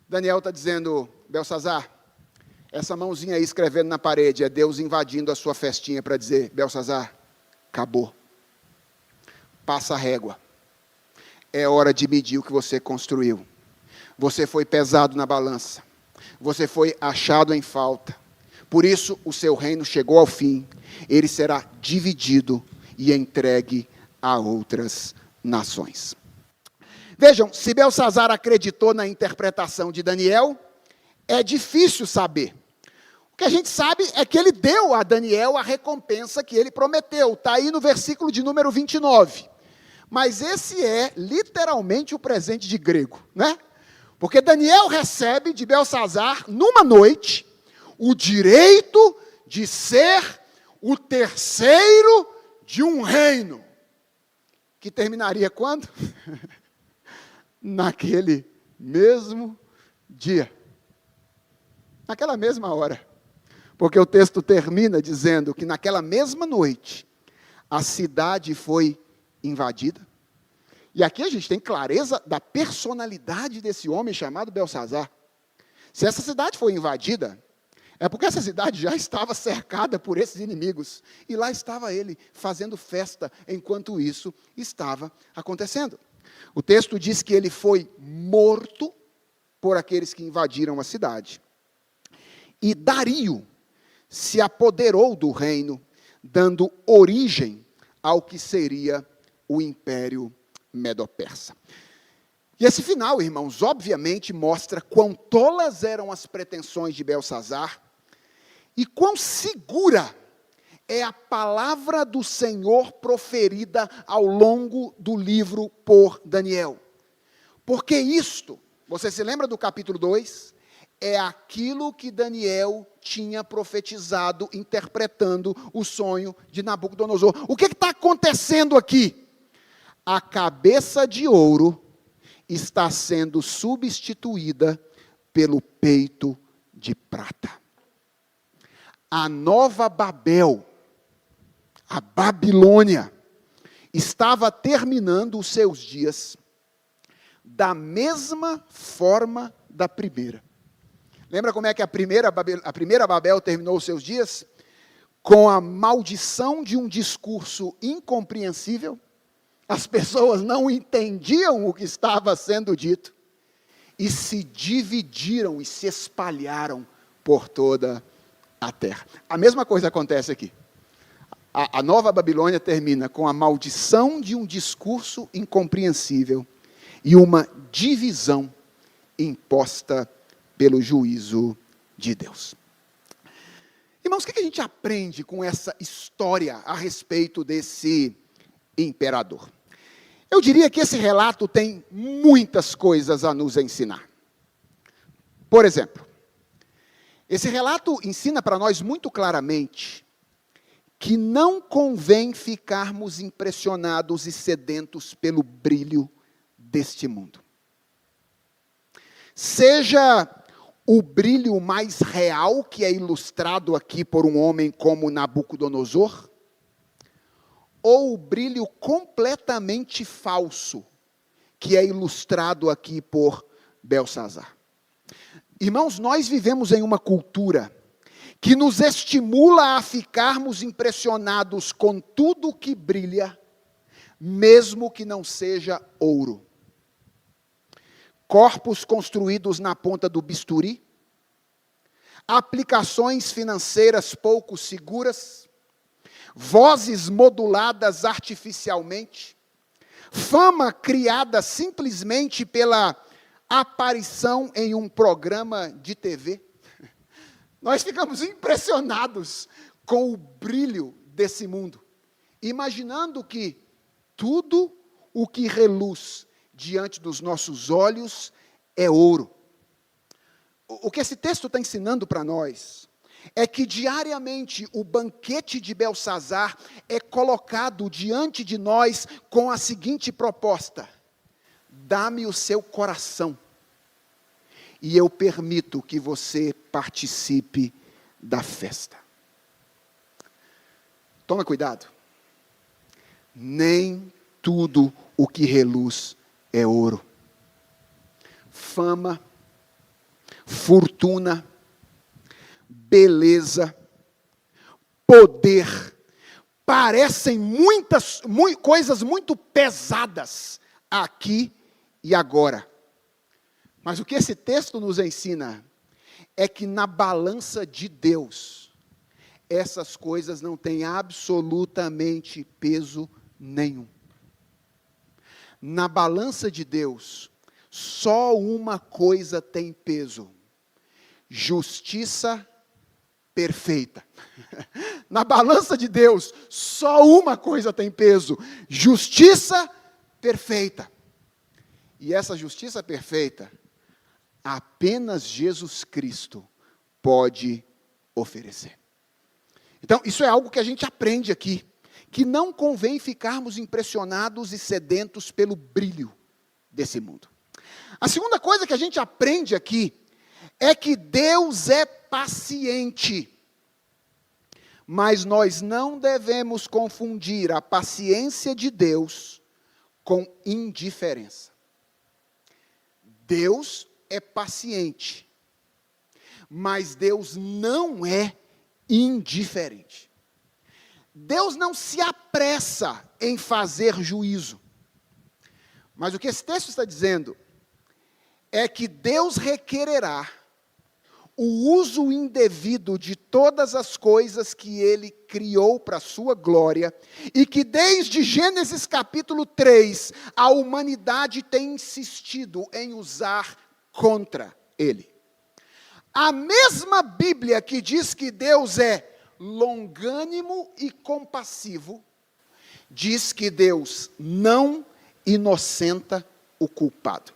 Daniel está dizendo, Belsazar, essa mãozinha aí escrevendo na parede é Deus invadindo a sua festinha para dizer, Belsazar, acabou. Passa a régua. É hora de medir o que você construiu. Você foi pesado na balança. Você foi achado em falta. Por isso, o seu reino chegou ao fim. Ele será dividido e entregue a outras nações. Vejam, se Belsazar acreditou na interpretação de Daniel, é difícil saber. O que a gente sabe é que ele deu a Daniel a recompensa que ele prometeu. Está aí no versículo de número 29. Mas esse é literalmente o presente de grego, né? Porque Daniel recebe de Belsazar, numa noite, o direito de ser o terceiro de um reino. Que terminaria quando? Naquele mesmo dia. Naquela mesma hora. Porque o texto termina dizendo que naquela mesma noite, a cidade foi invadida. E aqui a gente tem clareza da personalidade desse homem chamado Belsazar. Se essa cidade foi invadida, é porque essa cidade já estava cercada por esses inimigos. E lá estava ele fazendo festa enquanto isso estava acontecendo. O texto diz que ele foi morto por aqueles que invadiram a cidade. E Dario se apoderou do reino, dando origem ao que seria o Império Medo-Persa. E esse final, irmãos, obviamente mostra quão tolas eram as pretensões de Belsazar e quão segura é a palavra do Senhor proferida ao longo do livro por Daniel. Porque isto, você se lembra do capítulo 2? É aquilo que Daniel tinha profetizado, interpretando o sonho de Nabucodonosor. O que está acontecendo aqui? A cabeça de ouro está sendo substituída pelo peito de prata. A nova Babel, a Babilônia, estava terminando os seus dias da mesma forma da primeira. Lembra como é que a primeira Babel terminou os seus dias? Com a maldição de um discurso incompreensível. As pessoas não entendiam o que estava sendo dito e se dividiram e se espalharam por toda a terra. A mesma coisa acontece aqui. A nova Babilônia termina com a maldição de um discurso incompreensível e uma divisão imposta pelo juízo de Deus. Irmãos, o que a gente aprende com essa história a respeito desse imperador? Eu diria que esse relato tem muitas coisas a nos ensinar. Por exemplo, esse relato ensina para nós muito claramente que não convém ficarmos impressionados e sedentos pelo brilho deste mundo. Seja o brilho mais real, que é ilustrado aqui por um homem como Nabucodonosor, ou o brilho completamente falso, que é ilustrado aqui por Belsazar. Irmãos, nós vivemos em uma cultura que nos estimula a ficarmos impressionados com tudo que brilha, mesmo que não seja ouro. Corpos construídos na ponta do bisturi, aplicações financeiras pouco seguras, vozes moduladas artificialmente, fama criada simplesmente pela aparição em um programa de TV. Nós ficamos impressionados com o brilho desse mundo, imaginando que tudo o que reluz diante dos nossos olhos é ouro. O que esse texto está ensinando para nós é que diariamente o banquete de Belsazar é colocado diante de nós com a seguinte proposta: dá-me o seu coração, e eu permito que você participe da festa. Toma cuidado. Nem tudo o que reluz é ouro. Fama, fortuna, beleza, poder, parecem coisas muito pesadas aqui e agora. Mas o que esse texto nos ensina é que na balança de Deus, essas coisas não têm absolutamente peso nenhum. Na balança de Deus, só uma coisa tem peso: justiça perfeita. Na balança de Deus, só uma coisa tem peso: justiça perfeita. E essa justiça perfeita, apenas Jesus Cristo pode oferecer. Então, isso é algo que a gente aprende aqui, que não convém ficarmos impressionados e sedentos pelo brilho desse mundo. A segunda coisa que a gente aprende aqui é que Deus é paciente, mas nós não devemos confundir a paciência de Deus com indiferença. Deus é paciente, mas Deus não é indiferente. Deus não se apressa em fazer juízo. Mas o que esse texto está dizendo é que Deus requererá o uso indevido de todas as coisas que Ele criou para a sua glória, e que desde Gênesis capítulo 3, a humanidade tem insistido em usar contra Ele. A mesma Bíblia que diz que Deus é longânimo e compassivo, diz que Deus não inocenta o culpado.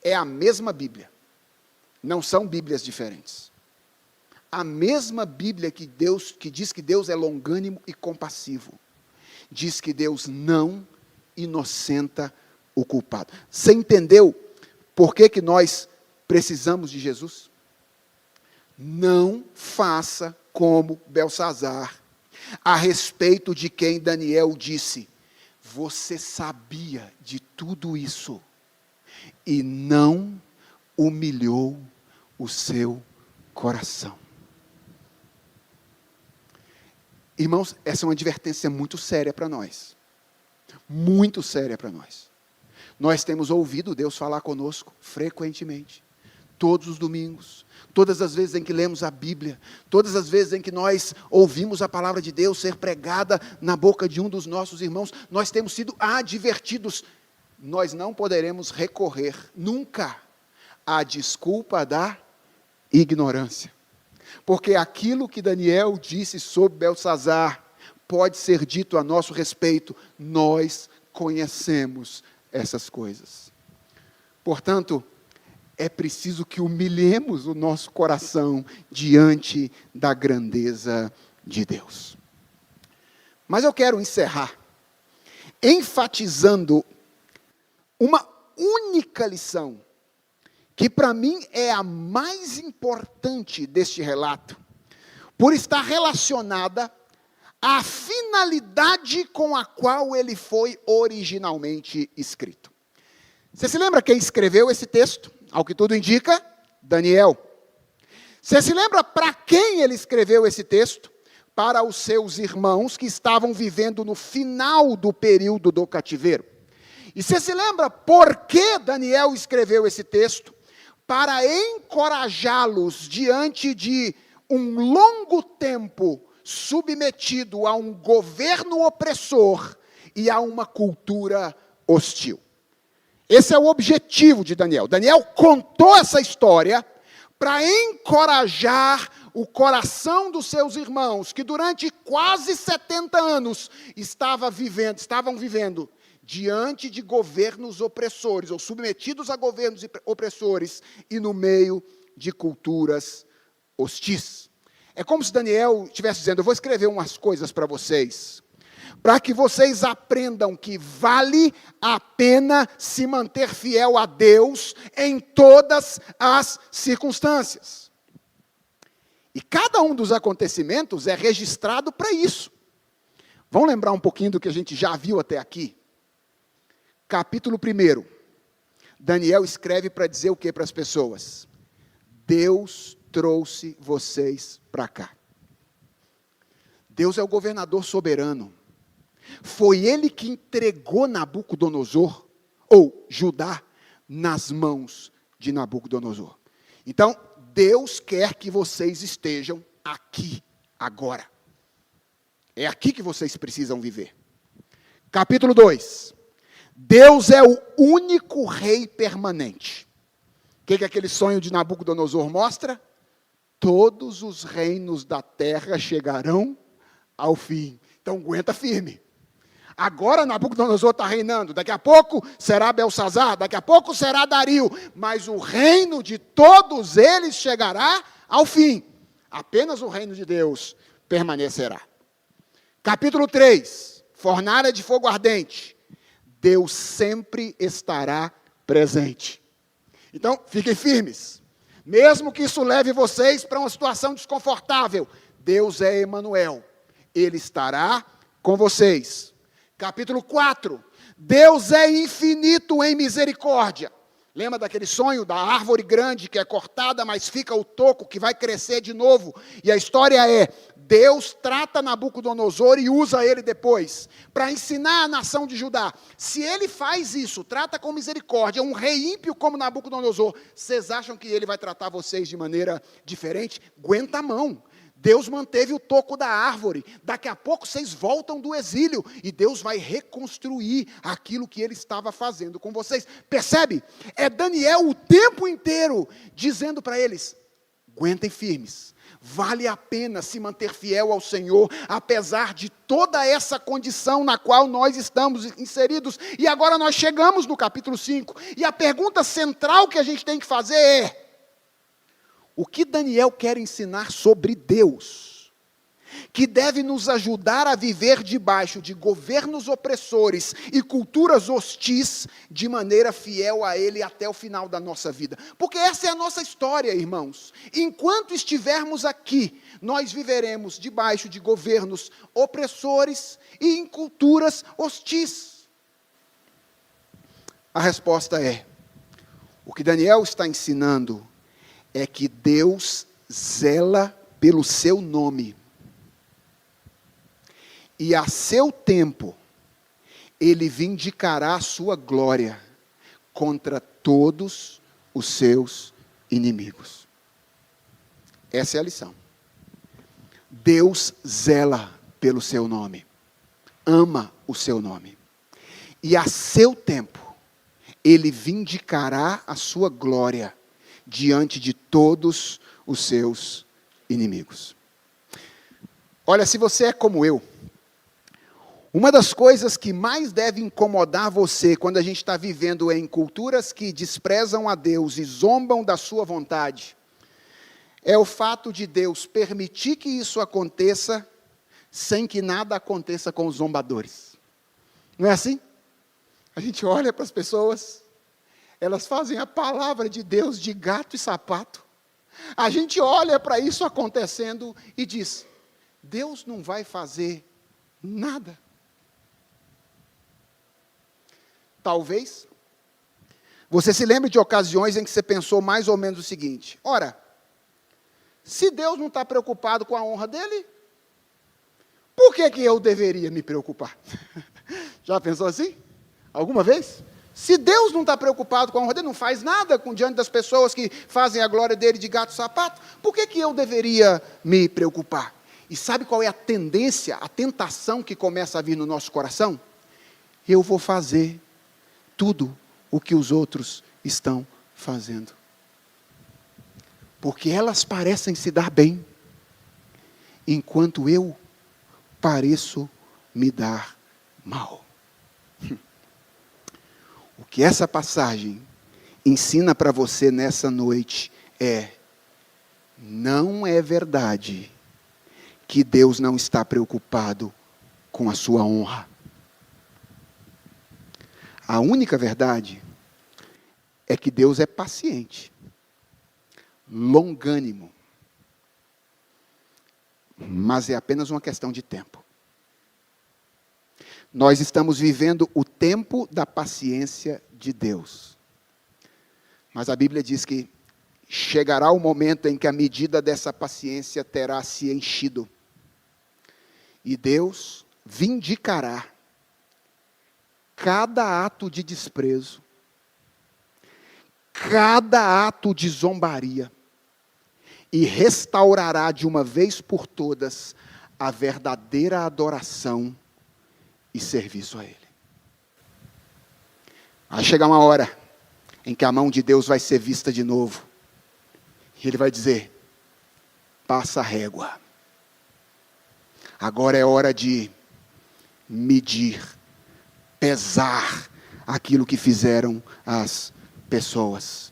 É a mesma Bíblia. Não são Bíblias diferentes. A mesma Bíblia que diz que Deus é longânimo e compassivo, diz que Deus não inocenta o culpado. Você entendeu por que nós precisamos de Jesus? Não faça como Belsazar, a respeito de quem Daniel disse: você sabia de tudo isso e não humilhou o seu coração. Irmãos, essa é uma advertência muito séria para nós. Muito séria para nós. Nós temos ouvido Deus falar conosco frequentemente, todos os domingos, todas as vezes em que lemos a Bíblia, todas as vezes em que nós ouvimos a palavra de Deus ser pregada na boca de um dos nossos irmãos, nós temos sido advertidos. Nós não poderemos recorrer nunca à desculpa da ignorância. Porque aquilo que Daniel disse sobre Belsazar pode ser dito a nosso respeito. Nós conhecemos essas coisas. Portanto, é preciso que humilhemos o nosso coração diante da grandeza de Deus. Mas eu quero encerrar enfatizando uma única lição, que para mim é a mais importante deste relato, por estar relacionada à finalidade com a qual ele foi originalmente escrito. Você se lembra quem escreveu esse texto? Ao que tudo indica, Daniel. Você se lembra para quem ele escreveu esse texto? Para os seus irmãos que estavam vivendo no final do período do cativeiro. E você se lembra por que Daniel escreveu esse texto? Para encorajá-los diante de um longo tempo submetido a um governo opressor e a uma cultura hostil. Esse é o objetivo de Daniel. Daniel contou essa história para encorajar o coração dos seus irmãos, que durante quase 70 anos estavam vivendo diante de governos opressores, ou submetidos a governos opressores, e no meio de culturas hostis. É como se Daniel estivesse dizendo: eu vou escrever umas coisas para vocês, para que vocês aprendam que vale a pena se manter fiel a Deus em todas as circunstâncias. E cada um dos acontecimentos é registrado para isso. Vamos lembrar um pouquinho do que a gente já viu até aqui? Capítulo 1. Daniel escreve para dizer o que para as pessoas? Deus trouxe vocês para cá. Deus é o governador soberano. Foi ele que entregou Nabucodonosor, ou Judá, nas mãos de Nabucodonosor. Então, Deus quer que vocês estejam aqui, agora. É aqui que vocês precisam viver. Capítulo 2. Deus é o único rei permanente. O que aquele sonho de Nabucodonosor mostra? Todos os reinos da terra chegarão ao fim. Então, aguenta firme. Agora Nabucodonosor está reinando, daqui a pouco será Belsazar, daqui a pouco será Dario, mas o reino de todos eles chegará ao fim. Apenas o reino de Deus permanecerá. Capítulo 3, fornalha de fogo ardente. Deus sempre estará presente. Então, fiquem firmes. Mesmo que isso leve vocês para uma situação desconfortável, Deus é Emanuel. Ele estará com vocês. Capítulo 4. Deus é infinito em misericórdia. Lembra daquele sonho da árvore grande que é cortada, mas fica o toco que vai crescer de novo? E a história é: Deus trata Nabucodonosor e usa ele depois para ensinar a nação de Judá. Se ele faz isso, trata com misericórdia um rei ímpio como Nabucodonosor, vocês acham que ele vai tratar vocês de maneira diferente? Aguenta a mão. Deus manteve o toco da árvore. Daqui a pouco vocês voltam do exílio e Deus vai reconstruir aquilo que ele estava fazendo com vocês. Percebe? É Daniel o tempo inteiro dizendo para eles: aguentem firmes. Vale a pena se manter fiel ao Senhor, apesar de toda essa condição na qual nós estamos inseridos. E agora nós chegamos no capítulo 5. E a pergunta central que a gente tem que fazer é: o que Daniel quer ensinar sobre Deus, que deve nos ajudar a viver debaixo de governos opressores e culturas hostis, de maneira fiel a Ele até o final da nossa vida? Porque essa é a nossa história, irmãos. Enquanto estivermos aqui, nós viveremos debaixo de governos opressores e em culturas hostis. A resposta é: o que Daniel está ensinando é que Deus zela pelo seu nome. E a seu tempo, Ele vindicará a sua glória contra todos os seus inimigos. Essa é a lição. Deus zela pelo seu nome. Ama o seu nome. E a seu tempo, Ele vindicará a sua glória diante de todos os seus inimigos. Olha, se você é como eu, uma das coisas que mais deve incomodar você quando a gente está vivendo em culturas que desprezam a Deus e zombam da sua vontade, é o fato de Deus permitir que isso aconteça sem que nada aconteça com os zombadores. Não é assim? A gente olha para as pessoas, elas fazem a palavra de Deus de gato e sapato. A gente olha para isso acontecendo e diz: Deus não vai fazer nada. Talvez você se lembre de ocasiões em que você pensou mais ou menos o seguinte: ora, Se Deus não está preocupado com a honra dele, por que eu deveria me preocupar? Já pensou assim? Alguma vez? Se Deus não está preocupado com a honra dele, não faz nada diante das pessoas que fazem a glória dele de gato e sapato, por que eu deveria me preocupar? E sabe qual é a tendência, a tentação que começa a vir no nosso coração? Eu vou fazer tudo o que os outros estão fazendo. Porque elas parecem se dar bem, enquanto eu pareço me dar mal. O que essa passagem ensina para você nessa noite não é verdade que Deus não está preocupado com a sua honra. A única verdade é que Deus é paciente, longânimo, mas é apenas uma questão de tempo. Nós estamos vivendo o tempo da paciência de Deus. Mas a Bíblia diz que chegará o momento em que a medida dessa paciência terá se enchido. E Deus vindicará cada ato de desprezo, cada ato de zombaria, e restaurará de uma vez por todas a verdadeira adoração e serviço a Ele. Vai chegar uma hora em que a mão de Deus vai ser vista de novo. E Ele vai dizer: passa a régua. Agora é hora de medir, pesar aquilo que fizeram as pessoas.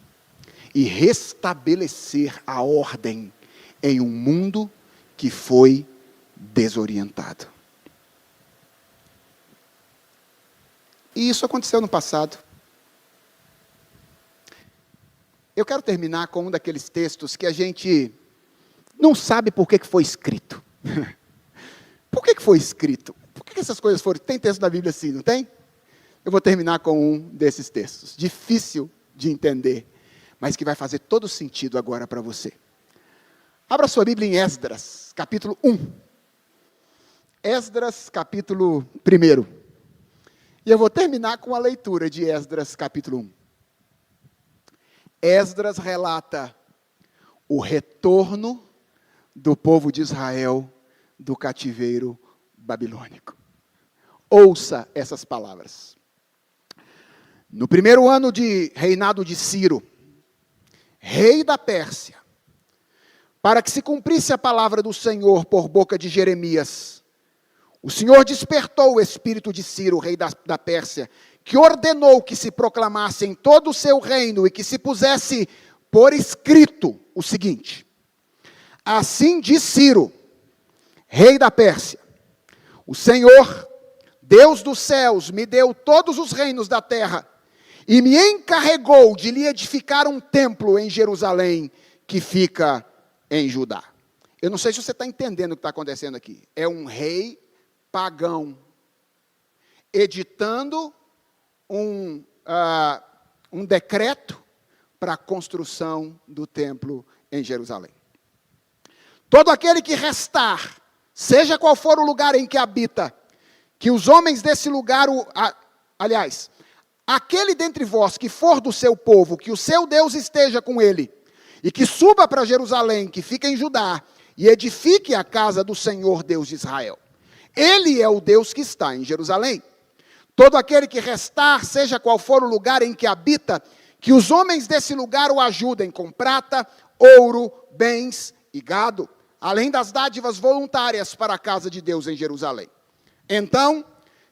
E restabelecer a ordem em um mundo que foi desorientado. E isso aconteceu no passado. Eu quero terminar com um daqueles textos que a gente não sabe por que foi escrito. Por que foi escrito? Por que essas coisas foram? Tem texto da Bíblia assim, não tem? Eu vou terminar com um desses textos. Difícil de entender, mas que vai fazer todo sentido agora para você. Abra sua Bíblia em Esdras, capítulo 1. Esdras, capítulo 1. E eu vou terminar com a leitura de Esdras, capítulo 1. Esdras relata o retorno do povo de Israel do cativeiro babilônico. Ouça essas palavras. No primeiro ano de reinado de Ciro, rei da Pérsia, para que se cumprisse a palavra do Senhor por boca de Jeremias, o Senhor despertou o espírito de Ciro, rei da Pérsia, que ordenou que se proclamasse em todo o seu reino e que se pusesse por escrito o seguinte: assim diz Ciro, rei da Pérsia: o Senhor, Deus dos céus, me deu todos os reinos da terra e me encarregou de lhe edificar um templo em Jerusalém, que fica em Judá. Eu não sei se você está entendendo o que está acontecendo aqui. É um rei pagão editando um decreto para a construção do templo em Jerusalém. Todo aquele que restar, seja qual for o lugar em que habita, que os homens desse lugar, aquele dentre vós que for do seu povo, que o seu Deus esteja com ele, e que suba para Jerusalém, que fica em Judá, e edifique a casa do Senhor Deus de Israel. Ele é o Deus que está em Jerusalém. Todo aquele que restar, seja qual for o lugar em que habita, que os homens desse lugar o ajudem com prata, ouro, bens e gado, além das dádivas voluntárias para a casa de Deus em Jerusalém. Então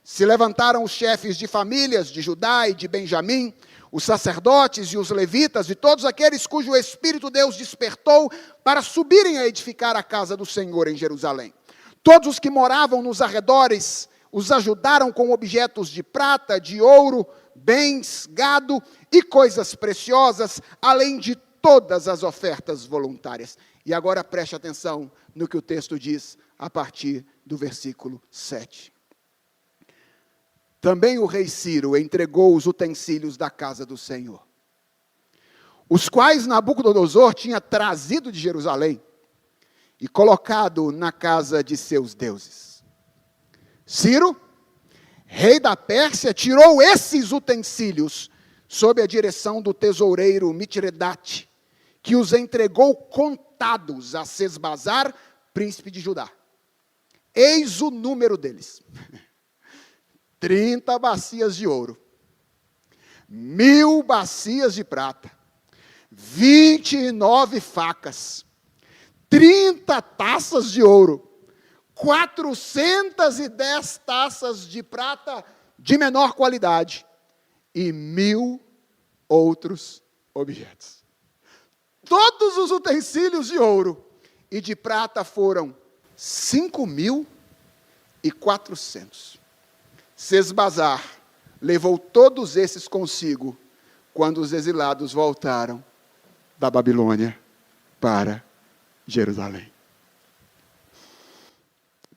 se levantaram os chefes de famílias de Judá e de Benjamim, os sacerdotes e os levitas, e todos aqueles cujo Espírito Deus despertou para subirem a edificar a casa do Senhor em Jerusalém. Todos os que moravam nos arredores os ajudaram com objetos de prata, de ouro, bens, gado e coisas preciosas, além de todas as ofertas voluntárias. E agora preste atenção no que o texto diz a partir do versículo 7. Também o rei Ciro entregou os utensílios da casa do Senhor, os quais Nabucodonosor tinha trazido de Jerusalém, e colocado na casa de seus deuses. Ciro, rei da Pérsia, tirou esses utensílios sob a direção do tesoureiro Mitredate, que os entregou contados a Sesbazar, príncipe de Judá. Eis o número deles: 30 bacias de ouro, 1000 bacias de prata, 29 facas, 30 taças de ouro, 410 taças de prata de menor qualidade e 1000 outros objetos. Todos os utensílios de ouro e de prata foram 5.400. Sesbazar levou todos esses consigo quando os exilados voltaram da Babilônia para Jerusalém.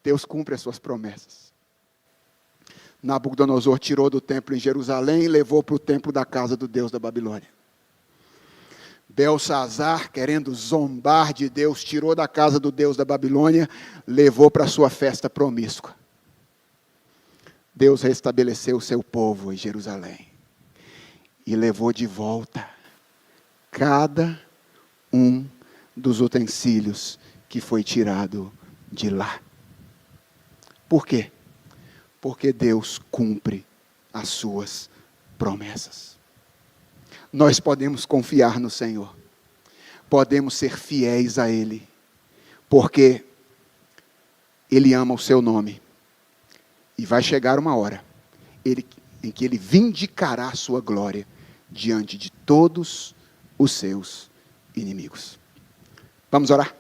Deus cumpre as suas promessas. Nabucodonosor tirou do templo em Jerusalém e levou para o templo da casa do Deus da Babilônia. Belsazar, querendo zombar de Deus, tirou da casa do Deus da Babilônia, levou para a sua festa promíscua. Deus restabeleceu o seu povo em Jerusalém e levou de volta cada um dos utensílios que foi tirado de lá. Por quê? Porque Deus cumpre as suas promessas. Nós podemos confiar no Senhor, podemos ser fiéis a Ele, porque Ele ama o seu nome, e vai chegar uma hora em que Ele vindicará a sua glória diante de todos os seus inimigos. Vamos orar?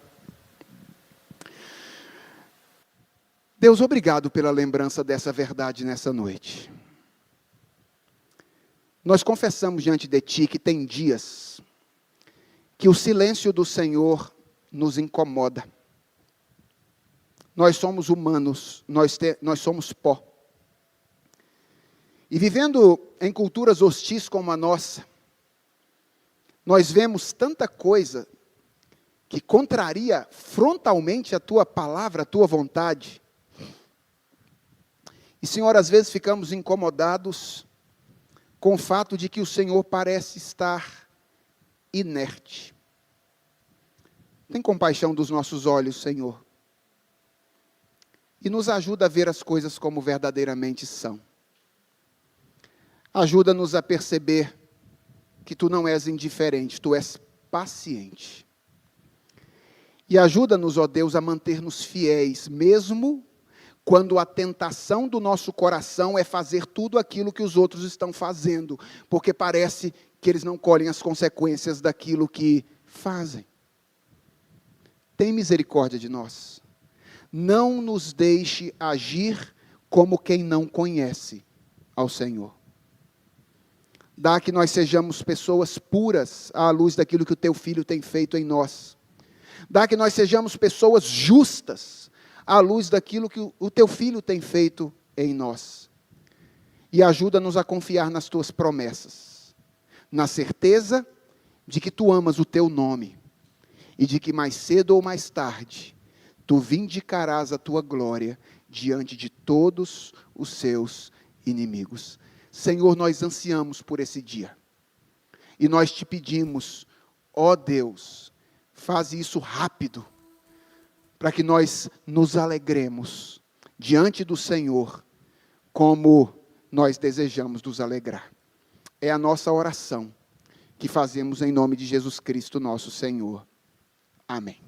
Deus, obrigado pela lembrança dessa verdade nessa noite. Nós confessamos diante de Ti que tem dias que o silêncio do Senhor nos incomoda. Nós somos humanos, nós somos pó. E vivendo em culturas hostis como a nossa, nós vemos tanta coisa que contraria frontalmente a Tua palavra, a Tua vontade. E, Senhor, às vezes ficamos incomodados com o fato de que o Senhor parece estar inerte. Tem compaixão dos nossos olhos, Senhor, e nos ajuda a ver as coisas como verdadeiramente são. Ajuda-nos a perceber que Tu não és indiferente, Tu és paciente. E ajuda-nos, ó Deus, a manter-nos fiéis, mesmo quando a tentação do nosso coração é fazer tudo aquilo que os outros estão fazendo, porque parece que eles não colhem as consequências daquilo que fazem. Tem misericórdia de nós. Não nos deixe agir como quem não conhece ao Senhor. Dá que nós sejamos pessoas puras à luz daquilo que o Teu Filho tem feito em nós. Dá que nós sejamos pessoas justas à luz daquilo que o Teu Filho tem feito em nós. E ajuda-nos a confiar nas Tuas promessas, na certeza de que Tu amas o Teu nome, e de que mais cedo ou mais tarde, Tu vindicarás a Tua glória diante de todos os seus inimigos. Senhor, nós ansiamos por esse dia, e nós Te pedimos, ó Deus, faz isso rápido, para que nós nos alegremos diante do Senhor, como nós desejamos nos alegrar. É a nossa oração, que fazemos em nome de Jesus Cristo, nosso Senhor. Amém.